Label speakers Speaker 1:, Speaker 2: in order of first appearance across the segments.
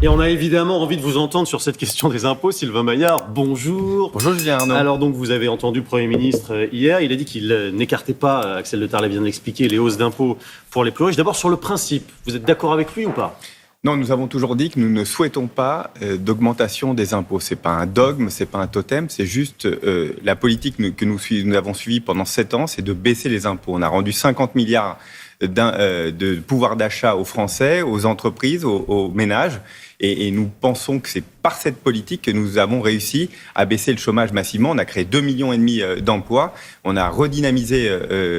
Speaker 1: Et on a évidemment envie de vous entendre sur cette question des impôts. Sylvain Maillard, bonjour.
Speaker 2: Bonjour Julien Arnaud.
Speaker 1: Alors donc vous avez entendu le Premier ministre hier, il a dit qu'il n'écartait pas, Axel de Tarlet vient de l'expliquer, les hausses d'impôts pour les plus riches. D'abord sur le principe, vous êtes d'accord avec lui ou pas ?
Speaker 2: Non, nous avons toujours dit que nous ne souhaitons pas d'augmentation des impôts. C'est pas un dogme, c'est pas un totem, c'est juste la politique que nous avons suivie pendant 7 ans, c'est de baisser les impôts. On a rendu 50 milliards de pouvoir d'achat aux Français, aux entreprises, aux ménages. Et nous pensons que c'est par cette politique que nous avons réussi à baisser le chômage massivement. On a créé 2,5 millions d'emplois. On a redynamisé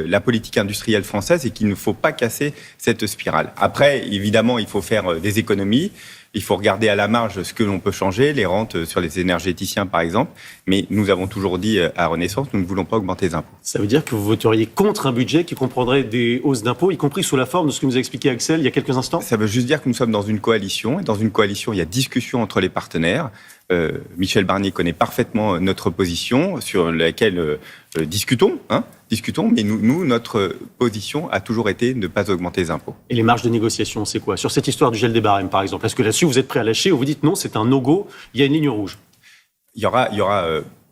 Speaker 2: la politique industrielle française et qu'il ne faut pas casser cette spirale. Après, évidemment, il faut faire des économies. Il faut regarder à la marge ce que l'on peut changer, les rentes sur les énergéticiens par exemple. Mais nous avons toujours dit à Renaissance, nous ne voulons pas augmenter les impôts.
Speaker 1: Ça veut dire que vous voteriez contre un budget qui comprendrait des hausses d'impôts, y compris sous la forme de ce que nous a expliqué Axel il y a quelques instants ?
Speaker 2: Ça veut juste dire que nous sommes dans une coalition. Et dans une coalition, il y a discussion entre les partenaires. Michel Barnier connaît parfaitement notre position sur laquelle discutons, mais nous, notre position a toujours été de ne pas augmenter les impôts.
Speaker 1: Et les marges de négociation, c'est quoi ? Sur cette histoire du gel des barèmes, par exemple, est-ce que là-dessus, vous êtes prêt à lâcher ou vous dites non, c'est un no-go, il y a une ligne rouge ?
Speaker 2: Il y aura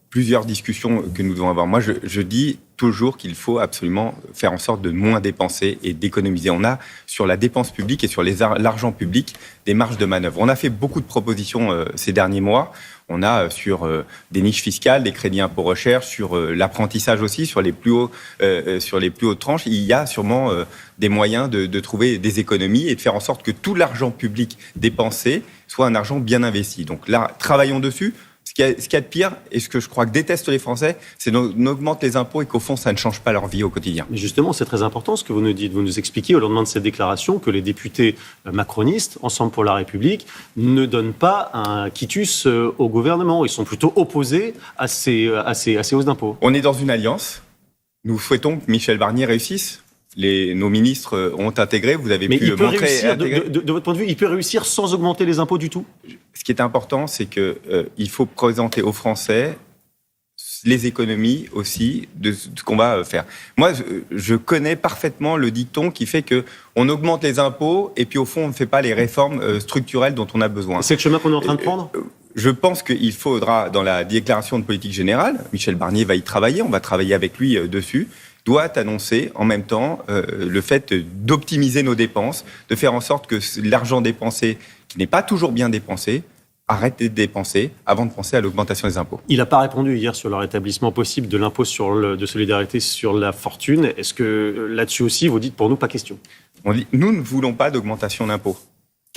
Speaker 2: plusieurs discussions que nous devons avoir. Moi, je dis toujours qu'il faut absolument faire en sorte de moins dépenser et d'économiser. On a, sur la dépense publique et sur l'argent public, des marges de manœuvre. On a fait beaucoup de propositions ces derniers mois. On a sur des niches fiscales, des crédits impôt recherche, sur l'apprentissage aussi, sur les plus hautes tranches. Il y a sûrement des moyens de trouver des économies et de faire en sorte que tout l'argent public dépensé soit un argent bien investi. Donc là, travaillons dessus. Ce qu'il y a de pire, et ce que je crois que détestent les Français, c'est qu'on augmente les impôts et qu'au fond, ça ne change pas leur vie au quotidien.
Speaker 1: Mais justement, c'est très important ce que vous nous dites. Vous nous expliquez au lendemain de cette déclaration que les députés macronistes, Ensemble pour la République, ne donnent pas un quitus au gouvernement. Ils sont plutôt opposés à ces hausses d'impôts.
Speaker 2: On est dans une alliance. Nous souhaitons que Michel Barnier réussisse. Nos ministres ont intégré, vous avez pu le montrer.
Speaker 1: Réussir, de votre point de vue, il peut réussir sans augmenter les impôts du tout ?
Speaker 2: Ce qui est important, c'est qu'il faut présenter aux Français les économies aussi de ce qu'on va faire. Moi, je connais parfaitement le dicton qui fait qu'on augmente les impôts et puis au fond, on ne fait pas les réformes structurelles dont on a besoin.
Speaker 1: C'est le chemin qu'on est en train de prendre ?
Speaker 2: Je pense qu'il faudra, dans la déclaration de politique générale, Michel Barnier va y travailler, on va travailler avec lui dessus, doit annoncer en même temps le fait d'optimiser nos dépenses, de faire en sorte que l'argent dépensé, qui n'est pas toujours bien dépensé, arrête d'être dépensé avant de penser à l'augmentation des impôts.
Speaker 1: Il n'a pas répondu hier sur le rétablissement possible de l'impôt de solidarité sur la fortune. Est-ce que là-dessus aussi, vous dites pour nous, pas question ?
Speaker 2: On dit, nous ne voulons pas d'augmentation d'impôts.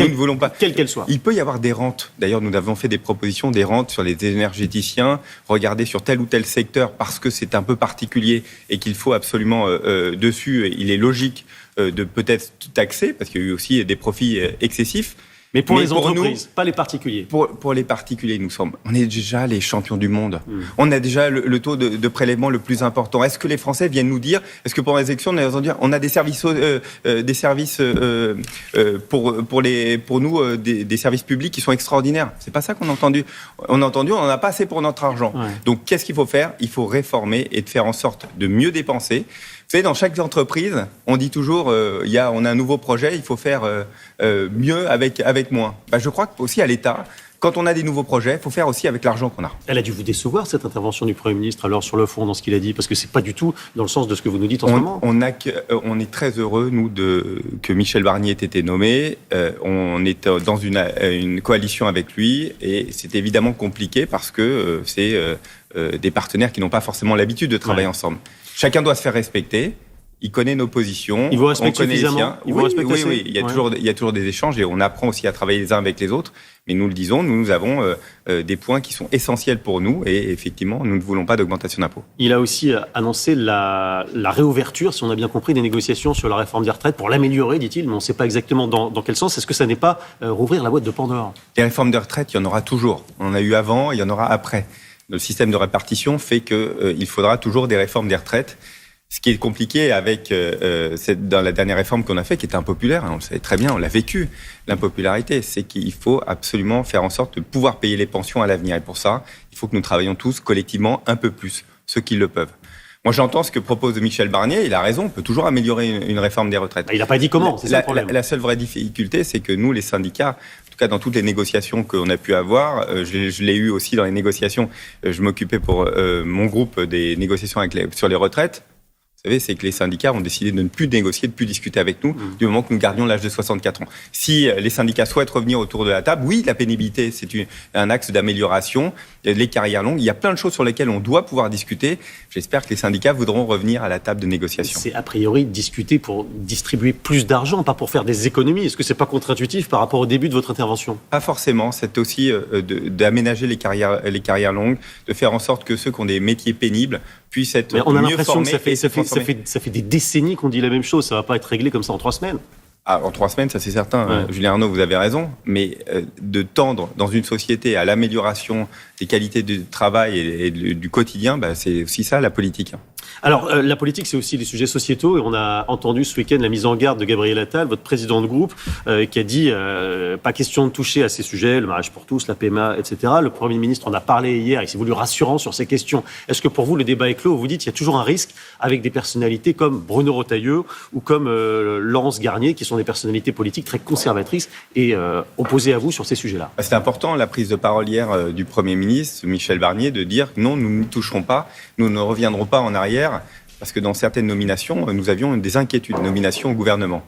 Speaker 2: Nous ne voulons pas.
Speaker 1: Quelle qu'elle soit.
Speaker 2: Il peut y avoir des rentes. D'ailleurs, nous avons fait des propositions, des rentes sur les énergéticiens. Regardez sur tel ou tel secteur parce que c'est un peu particulier et qu'il faut absolument dessus. Il est logique de peut-être taxer parce qu'il y a eu aussi des profits excessifs.
Speaker 1: Mais pour les entreprises, pas les particuliers.
Speaker 2: Pour les particuliers, on est déjà les champions du monde. On a déjà le taux de prélèvement le plus important. Est-ce que les Français viennent nous dire, est-ce que pendant les élections, on a des services pour nous, des services publics qui sont extraordinaires. C'est pas ça qu'on a entendu. On en a pas assez pour notre argent. Ouais. Donc, qu'est-ce qu'il faut faire ? Il faut réformer et de faire en sorte de mieux dépenser. Vous savez, dans chaque entreprise, on dit toujours, on a un nouveau projet, il faut faire mieux avec moins. Je crois qu'aussi à l'État, quand on a des nouveaux projets, il faut faire aussi avec l'argent qu'on a.
Speaker 1: Elle a dû vous décevoir, cette intervention du Premier ministre, alors sur le fond, dans ce qu'il a dit, parce que c'est pas du tout dans le sens de ce que vous nous dites en ce moment.
Speaker 2: On est très heureux, nous, que Michel Barnier ait été nommé. On est dans une coalition avec lui, et c'est évidemment compliqué parce que c'est des partenaires qui n'ont pas forcément l'habitude de travailler ensemble. Chacun doit se faire respecter. Il connaît nos positions.
Speaker 1: Il vous respecte suffisamment.
Speaker 2: Oui. Il y a toujours des échanges et on apprend aussi à travailler les uns avec les autres. Mais nous le disons, nous avons des points qui sont essentiels pour nous et effectivement, nous ne voulons pas d'augmentation d'impôts.
Speaker 1: Il a aussi annoncé la réouverture, si on a bien compris, des négociations sur la réforme des retraites pour l'améliorer, dit-il, mais on ne sait pas exactement dans quel sens. Est-ce que ça n'est pas rouvrir la boîte de Pandore ?
Speaker 2: Les réformes de retraite, il y en aura toujours. On en a eu avant, il y en aura après. Le système de répartition fait qu'il faudra toujours des réformes des retraites. Ce qui est compliqué avec dans la dernière réforme qu'on a faite, qui était impopulaire, on le savait très bien, on l'a vécu, l'impopularité, c'est qu'il faut absolument faire en sorte de pouvoir payer les pensions à l'avenir. Et pour ça, il faut que nous travaillions tous collectivement un peu plus, ceux qui le peuvent. Moi, j'entends ce que propose Michel Barnier. Il a raison, on peut toujours améliorer une réforme des retraites.
Speaker 1: Il n'a pas dit comment, c'est ça le problème.
Speaker 2: La seule vraie difficulté, c'est que nous, les syndicats, en tout cas dans toutes les négociations qu'on a pu avoir, je l'ai eu aussi dans les négociations, je m'occupais pour mon groupe des négociations sur les retraites. Vous savez, c'est que les syndicats ont décidé de ne plus négocier, de ne plus discuter avec nous, du moment que nous gardions l'âge de 64 ans. Si les syndicats souhaitent revenir autour de la table, oui, la pénibilité, c'est un axe d'amélioration. Les carrières longues, il y a plein de choses sur lesquelles on doit pouvoir discuter. J'espère que les syndicats voudront revenir à la table de négociation.
Speaker 1: C'est a priori discuter pour distribuer plus d'argent, pas pour faire des économies. Est-ce que c'est pas contre-intuitif par rapport au début de votre intervention ?
Speaker 2: Pas forcément. C'est aussi d'aménager les carrières longues, de faire en sorte que ceux qui ont des métiers pénibles puissent être mieux formés. Mais on a l'impression
Speaker 1: que ça fait des décennies qu'on dit la même chose. Ça va pas être réglé comme ça en 3 semaines.
Speaker 2: Ah, en 3 semaines, ça c'est certain. Ouais. Julien Arnaud, vous avez raison. Mais de tendre dans une société à l'amélioration des qualités du travail et du quotidien, c'est aussi ça la politique.
Speaker 1: Alors, la politique, c'est aussi les sujets sociétaux. Et on a entendu ce week-end la mise en garde de Gabriel Attal, votre président de groupe, qui a dit pas question de toucher à ces sujets, le mariage pour tous, la PMA, etc. Le Premier ministre en a parlé hier. Il s'est voulu rassurant sur ces questions. Est-ce que pour vous, le débat est clos ? Vous dites qu'il y a toujours un risque avec des personnalités comme Bruno Retailleau ou comme Laurence Garnier, qui sont des personnalités politiques très conservatrices et opposées à vous sur ces sujets-là.
Speaker 2: C'est important, la prise de parole hier du Premier ministre, Michel Barnier, de dire non, nous ne toucherons pas, nous ne reviendrons pas en arrière, parce que dans certaines nominations, nous avions des inquiétudes, nominations au gouvernement.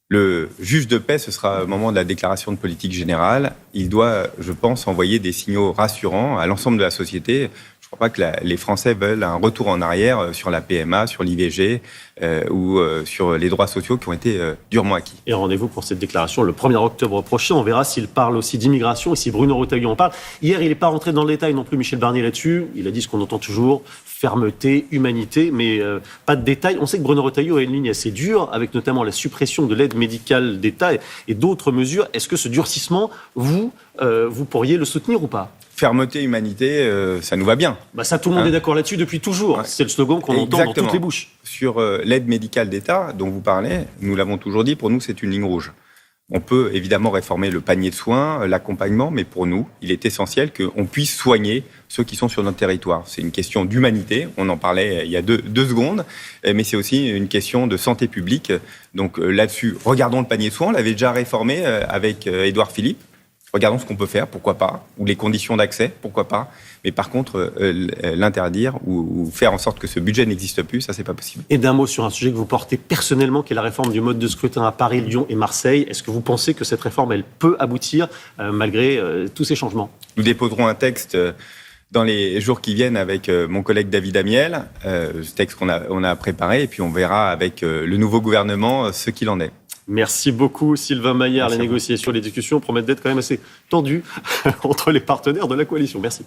Speaker 2: Le juge de paix, ce sera au moment de la déclaration de politique générale. Il doit, je pense, envoyer des signaux rassurants à l'ensemble de la société. Je ne crois pas que les Français veulent un retour en arrière sur la PMA, sur l'IVG ou sur les droits sociaux qui ont été durement acquis.
Speaker 1: Et rendez-vous pour cette déclaration le 1er octobre prochain. On verra s'il parle aussi d'immigration et si Bruno Retailleau en parle. Hier, il n'est pas rentré dans le détail non plus, Michel Barnier, là-dessus. Il a dit ce qu'on entend toujours, fermeté, humanité, mais pas de détails. On sait que Bruno Retailleau a une ligne assez dure, avec notamment la suppression de l'aide médicale d'État et d'autres mesures. Est-ce que ce durcissement, vous pourriez le soutenir ou pas ?
Speaker 2: Fermeté, humanité, ça nous va bien.
Speaker 1: Ça, tout le monde est d'accord là-dessus depuis toujours. Ouais. C'est le slogan qu'on entend dans toutes les bouches.
Speaker 2: Sur l'aide médicale d'État dont vous parlez, nous l'avons toujours dit, pour nous, c'est une ligne rouge. On peut évidemment réformer le panier de soins, l'accompagnement, mais pour nous, il est essentiel qu'on puisse soigner ceux qui sont sur notre territoire. C'est une question d'humanité, on en parlait il y a deux secondes, mais c'est aussi une question de santé publique. Donc là-dessus, regardons le panier de soins, on l'avait déjà réformé avec Édouard Philippe. Regardons ce qu'on peut faire, pourquoi pas, ou les conditions d'accès, pourquoi pas. Mais par contre, l'interdire ou faire en sorte que ce budget n'existe plus, ça, c'est pas possible.
Speaker 1: Et d'un mot sur un sujet que vous portez personnellement, qui est la réforme du mode de scrutin à Paris, Lyon et Marseille. Est-ce que vous pensez que cette réforme, elle peut aboutir malgré tous ces changements ?
Speaker 2: Nous déposerons un texte dans les jours qui viennent avec mon collègue David Amiel, ce texte qu'on a préparé, et puis on verra avec le nouveau gouvernement ce qu'il en est.
Speaker 1: Merci beaucoup Sylvain Maillard. Les négociations, les discussions promettent d'être quand même assez tendues entre les partenaires de la coalition. Merci.